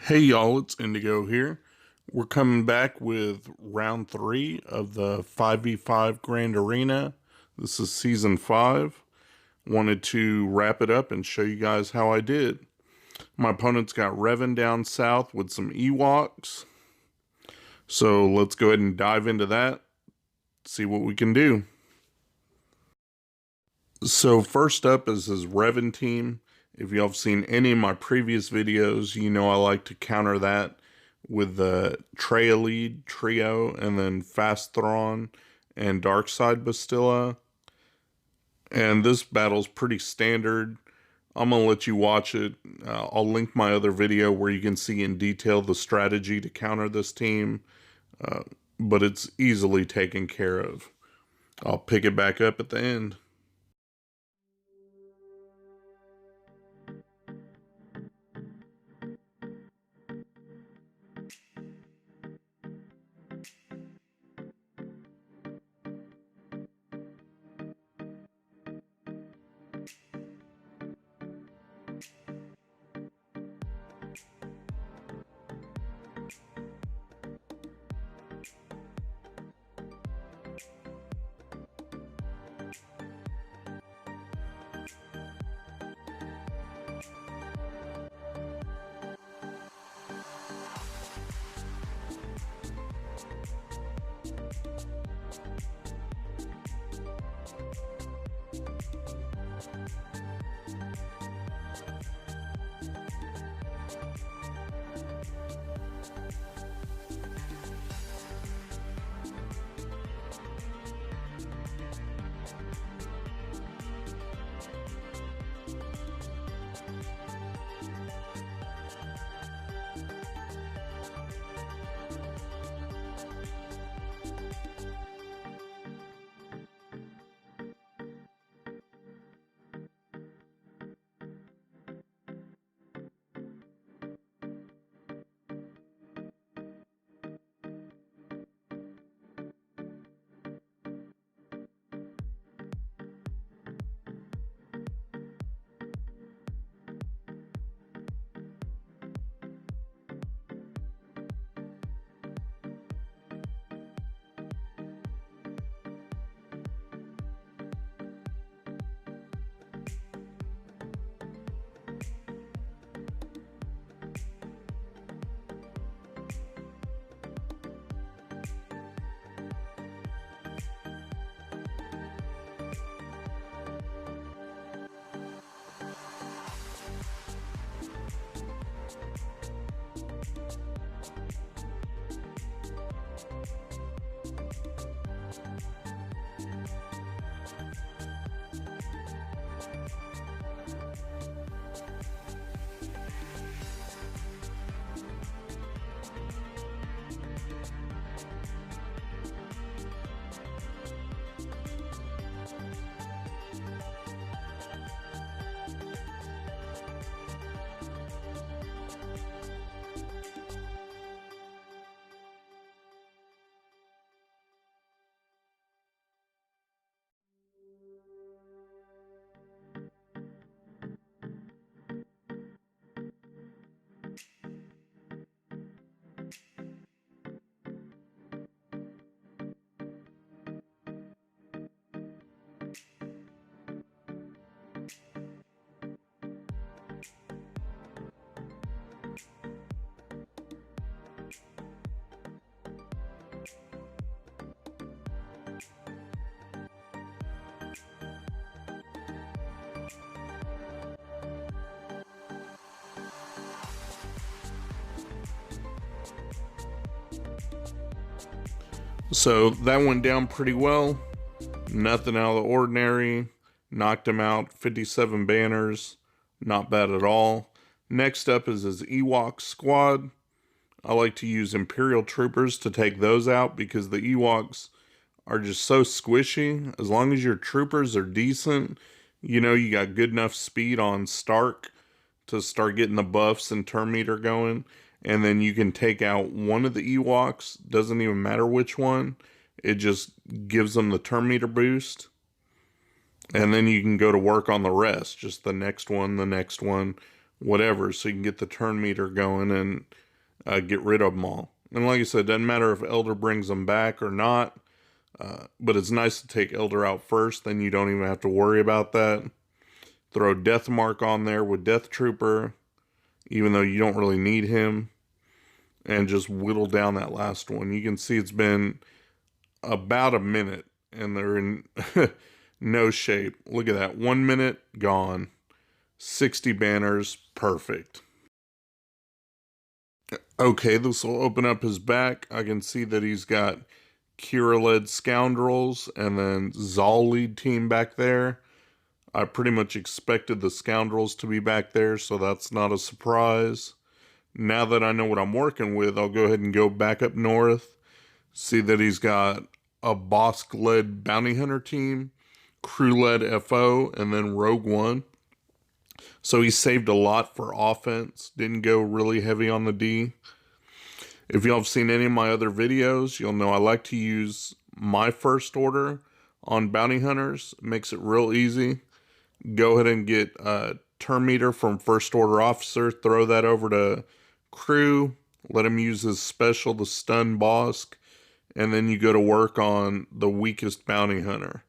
Hey y'all, it's Indigo here. We're coming back with round 3 of the 5v5 Grand Arena. This is season 5. Wanted to wrap it up and show you guys how I did. My opponent's got Reven down south with some Ewoks. So let's go ahead and dive into that, see what we can do. So first up is his Reven team. If y'all have seen any of my previous videos, you know I like to counter that with the Lead trio and then Fast Thrawn and Darkside Bastilla. And this battle's pretty standard. I'm going to let you watch it. I'll link my other video where you can see in detail the strategy to counter this team. But it's easily taken care of. I'll pick it back up at the end. So that went down pretty well. Nothing out of the ordinary. Knocked him out. 57 banners. Not bad at all. Next up is his Ewok squad. I like to use Imperial Troopers to take those out because the Ewoks are just so squishy. As long as your troopers are decent, you know you got good enough speed on Stark to start getting the buffs and turn meter going. And then you can take out one of the Ewoks. Doesn't even matter which one. It just gives them the turn meter boost. And then you can go to work on the rest. Just the next one, whatever, so you can get the turn meter going and get rid of them all. And like I said, it doesn't matter if Elder brings them back or not, but it's nice to take Elder out first, then you don't even have to worry about that. Throw Death Mark on there with Death Trooper, even though you don't really need him, and just whittle down that last one. You can see it's been about a minute, and they're in no shape. Look at that. 1 minute, gone. 60 banners, perfect. Okay, this will open up his back. I can see that he's got Kira-led Scoundrels and then Zal lead team back there. I pretty much expected the Scoundrels to be back there, so that's not a surprise. Now that I know what I'm working with, I'll go ahead and go back up north. See that he's got a Bosk-led Bounty Hunter team, Crew-led FO, and then Rogue One. So he saved a lot for offense. Didn't go really heavy on the D. If y'all have seen any of my other videos, you'll know I like to use my first order on Bounty Hunters. It makes it real easy. Go ahead and get a turn meter from First Order Officer. Throw that over to Crew. Let him use his special to stun Bosk. And then you go to work on the weakest Bounty Hunter.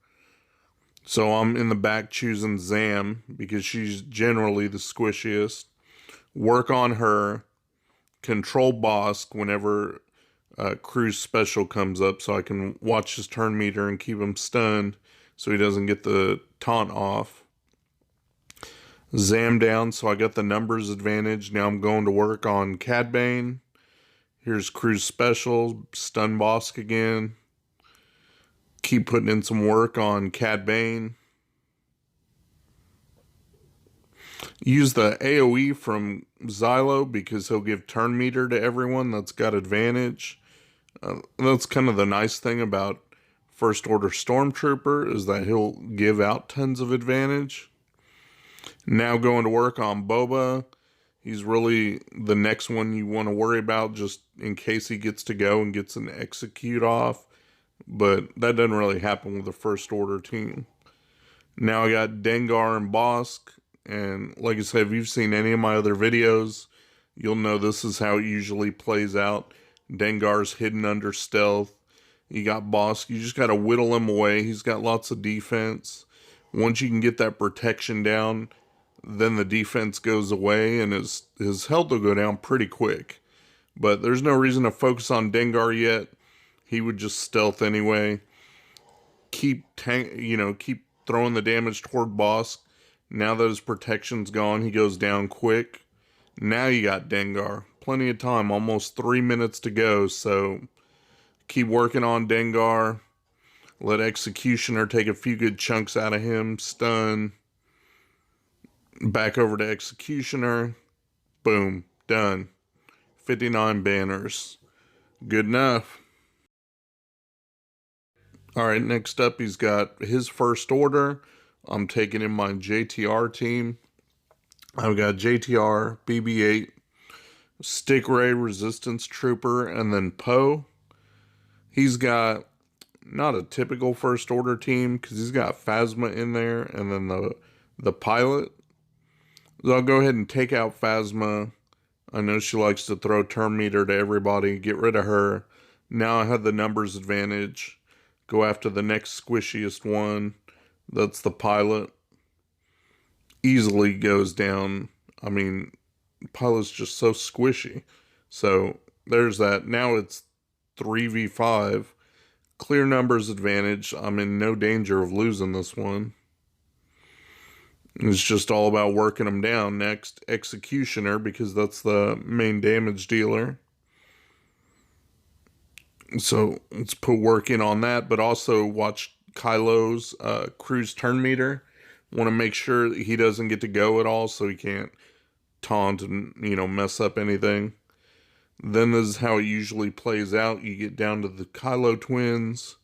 So I'm in the back choosing Zam because she's generally the squishiest. Work on her. Control Bosk whenever Crew's special comes up so I can watch his turn meter and keep him stunned so he doesn't get the taunt off. Zam down, so I got the numbers advantage. Now I'm going to work on Cad Bane. Here's Crew's special. Stun Bosk again. Keep putting in some work on Cad Bane. Use the AoE from Xylo because he'll give turn meter to everyone that's got advantage. That's kind of the nice thing about First Order Stormtrooper is that he'll give out tons of advantage. Now going to work on Boba. He's really the next one you want to worry about just in case he gets to go and gets an execute off. But that doesn't really happen with the First Order team. Now I got Dengar and Bosk. And like I said, if you've seen any of my other videos, you'll know this is how it usually plays out. Dengar's hidden under stealth. You got Bosk. You just got to whittle him away. He's got lots of defense. Once you can get that protection down, then the defense goes away and his health will go down pretty quick. But there's no reason to focus on Dengar yet. He would just stealth anyway. Keep throwing the damage toward Bosk. Now that his protection's gone, he goes down quick. Now you got Dengar. Plenty of time, almost 3 minutes to go, so keep working on Dengar. Let Executioner take a few good chunks out of him. Stun. Back over to Executioner. Boom. Done. 59 banners. Good enough. Alright, next up he's got his First Order. I'm taking in my JTR team. I've got JTR, BB-8, Stick-Ray, Resistance Trooper, and then Poe. He's got not a typical First Order team because he's got Phasma in there and then the pilot. So I'll go ahead and take out Phasma. I know she likes to throw turn meter to everybody. Get rid of her. Now I have the numbers advantage. Go after the next squishiest one. That's the pilot. Easily goes down. I mean, pilot's just so squishy. So there's that. Now it's 3v5. Clear numbers advantage. I'm in no danger of losing this one. It's just all about working them down. Next, Executioner, because that's the main damage dealer. So let's put work in on that, but also watch Kylo's Crew's turn meter. Want to make sure that he doesn't get to go at all so he can't taunt and, mess up anything. Then this is how it usually plays out. You get down to the Kylo twins,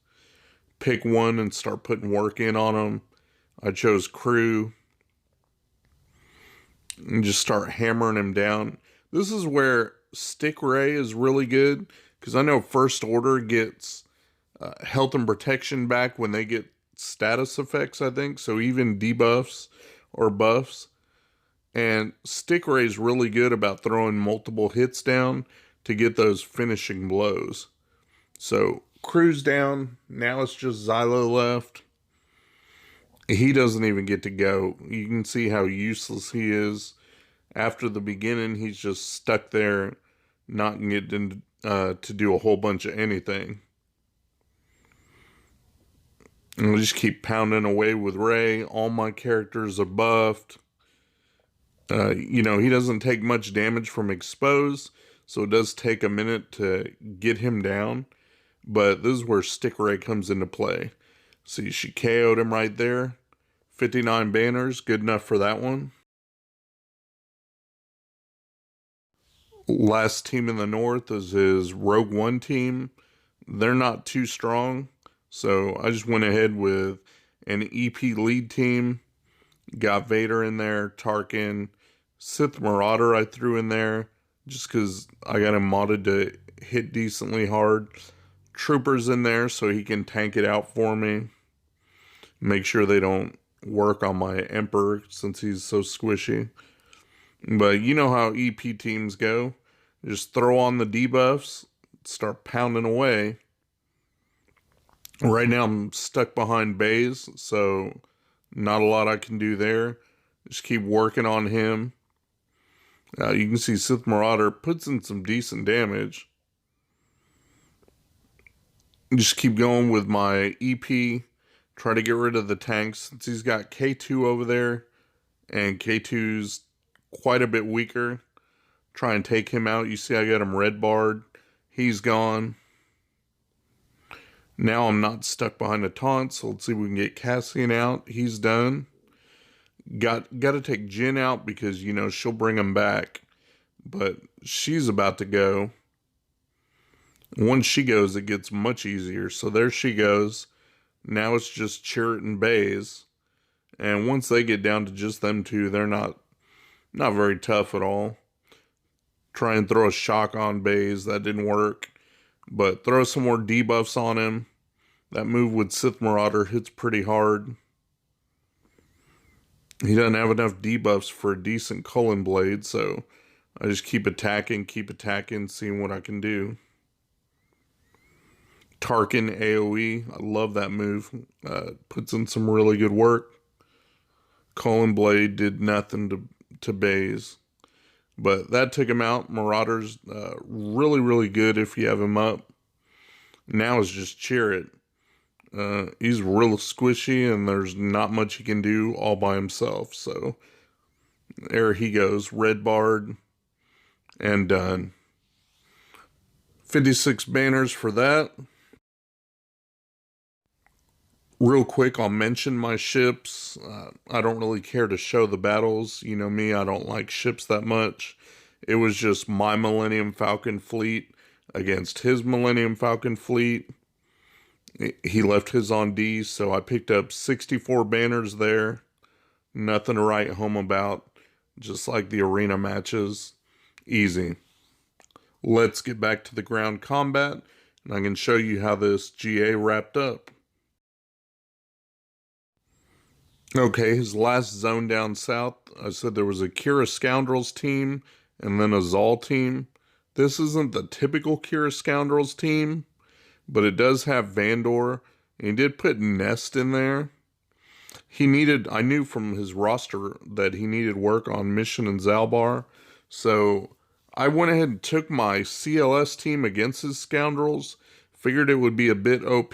pick one and start putting work in on them. I chose Crew. And just start hammering him down. This is where Stick-Ray is really good. Because I know First Order gets health and protection back when they get status effects, I think. So even debuffs or buffs. And Stingray's really good about throwing multiple hits down to get those finishing blows. So, Crew's down. Now it's just Xylo left. He doesn't even get to go. You can see how useless he is. After the beginning, he's just stuck there, not getting to do a whole bunch of anything. And we'll just keep pounding away with Ray. All my characters are buffed. He doesn't take much damage from expose, so it does take a minute to get him down. But this is where Stingray comes into play. See, she KO'd him right there. 59 banners, good enough for that one. Last team in the north is his Rogue One team. They're not too strong, so I just went ahead with an EP lead team. Got Vader in there, Tarkin, Sith Marauder I threw in there just because I got him modded to hit decently hard. Troopers in there so he can tank it out for me. Make sure they don't work on my Emperor since he's so squishy. But you know how EP teams go. Just throw on the debuffs, start pounding away. Right now I'm stuck behind Baze, so not a lot I can do there. Just keep working on him. You can see Sith Marauder puts in some decent damage. Just keep going with my EP. Try to get rid of the tanks since he's got K2 over there. And K2's quite a bit weaker. Try and take him out. You see I got him red barred. He's gone. Now I'm not stuck behind a taunt, so let's see if we can get Cassian out. He's done. Got to take Jin out because, she'll bring him back. But she's about to go. Once she goes, it gets much easier. So there she goes. Now it's just Chirrut and Baze. And once they get down to just them two, they're not very tough at all. Try and throw a shock on Baze. That didn't work. But throw some more debuffs on him. That move with Sith Marauder hits pretty hard. He doesn't have enough debuffs for a decent Cullen Blade, so I just keep attacking, seeing what I can do. Tarkin AoE, I love that move. Puts in some really good work. Cullen Blade did nothing to Baze. But that took him out. Marauder's really, really good if you have him up. Now it's just Chirrut. He's real squishy and there's not much he can do all by himself. So there he goes. Red barred and done. 56 banners for that. Real quick, I'll mention my ships. I don't really care to show the battles. You know me, I don't like ships that much. It was just my Millennium Falcon fleet against his Millennium Falcon fleet. He left his on D, so I picked up 64 banners there. Nothing to write home about. Just like the arena matches. Easy. Let's get back to the ground combat, and I can show you how this GA wrapped up. Okay, his last zone down south, I said there was a Kira Scoundrels team and then a Zal team. This isn't the typical Kira Scoundrels team, but it does have Vandor, and he did put Nest in there. I knew from his roster that he needed work on Mission and Zalbar, so I went ahead and took my CLS team against his Scoundrels. Figured it would be a bit OP,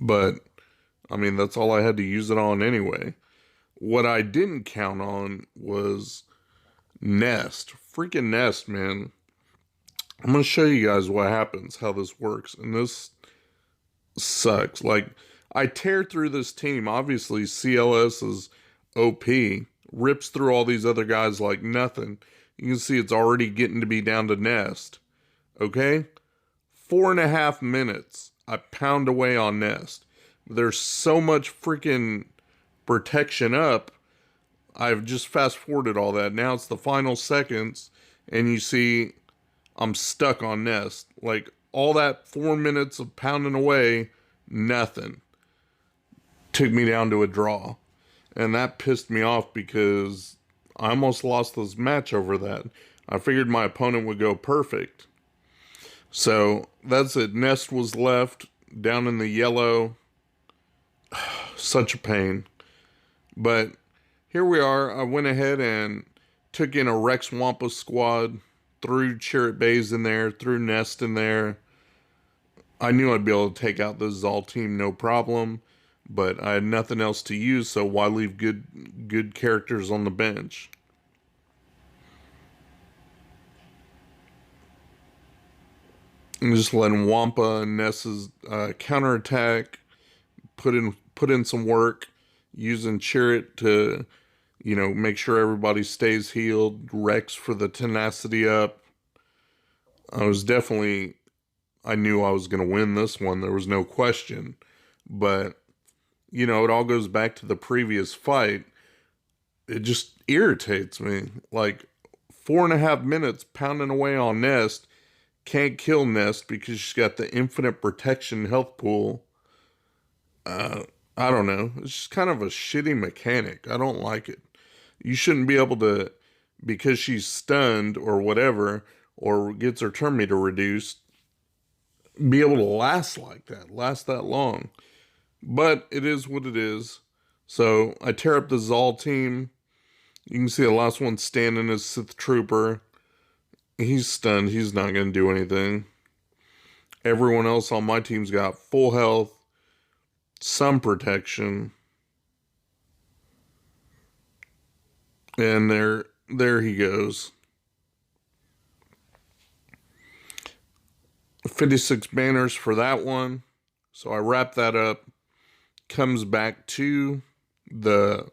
but I mean, that's all I had to use it on anyway. What I didn't count on was Nest. Freaking Nest, man. I'm going to show you guys what happens, how this works. And this sucks. Like, I tear through this team. Obviously, CLS is OP. Rips through all these other guys like nothing. You can see it's already getting to be down to Nest. Okay? 4.5 minutes. I pound away on Nest. There's so much freaking protection up. I've just fast forwarded all that. Now it's the final seconds, and you see I'm stuck on Nest. Like, all that 4 minutes of pounding away, nothing. Took me down to a draw. And that pissed me off because I almost lost this match over that. I figured my opponent would go perfect. So that's it. Nest was left down in the yellow. Such a pain. But here we are. I went ahead and took in a Rex Wampa squad, threw Chirrut Bays in there, threw Nest in there. I knew I'd be able to take out the Zal team no problem, but I had nothing else to use, so why leave good characters on the bench? And just letting Wampa and Ness's counterattack, put in some work, using Chirrut to, make sure everybody stays healed, Rex for the tenacity up. I knew I was going to win this one. There was no question. But, it all goes back to the previous fight. It just irritates me. Like, 4.5 minutes pounding away on Nest. Can't kill Nest because she's got the infinite protection health pool. I don't know. It's just kind of a shitty mechanic. I don't like it. You shouldn't be able to, because she's stunned or whatever, or gets her turn meter reduced, be able to last that long. But it is what it is. So I tear up the Zal team. You can see the last one standing as Sith Trooper. He's stunned. He's not going to do anything. Everyone else on my team's got full health, some protection. And there he goes. 56 banners for that one. So I wrap that up. Comes back to the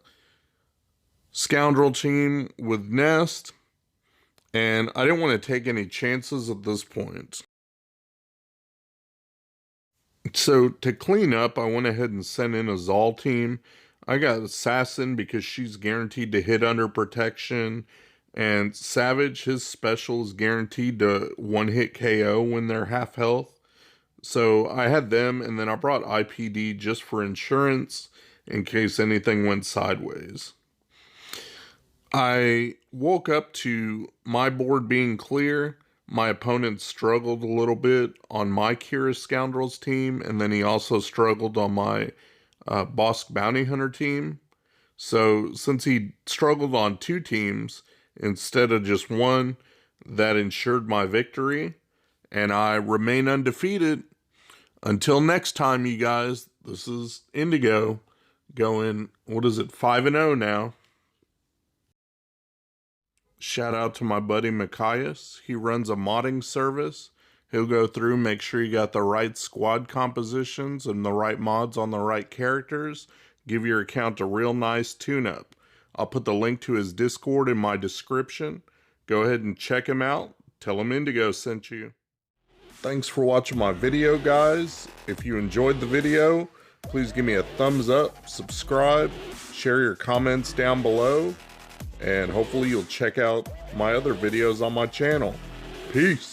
Scoundrel team with Nest. And I didn't want to take any chances at this point. So to clean up, I went ahead and sent in a Zal team. I got Assassin because she's guaranteed to hit under protection. And Savage, his special is guaranteed to one-hit KO when they're half health. So I had them, and then I brought IPD just for insurance in case anything went sideways. I woke up to my board being clear. My opponent struggled a little bit on my Kira Scoundrels team, and then he also struggled on my Bosk Bounty Hunter team. So since he struggled on 2 teams instead of just one, that ensured my victory, and I remain undefeated. Until next time, you guys, this is Indigo going, 5-0 now. Shout out to my buddy Mikayas. He runs a modding service. He'll go through, make sure you got the right squad compositions and the right mods on the right characters. Give your account a real nice tune-up. I'll put the link to his Discord in my description. Go ahead and check him out. Tell him Indigo sent you. Thanks for watching my video, guys. If you enjoyed the video, please give me a thumbs up, subscribe, share your comments down below, and hopefully you'll check out my other videos on my channel. Peace.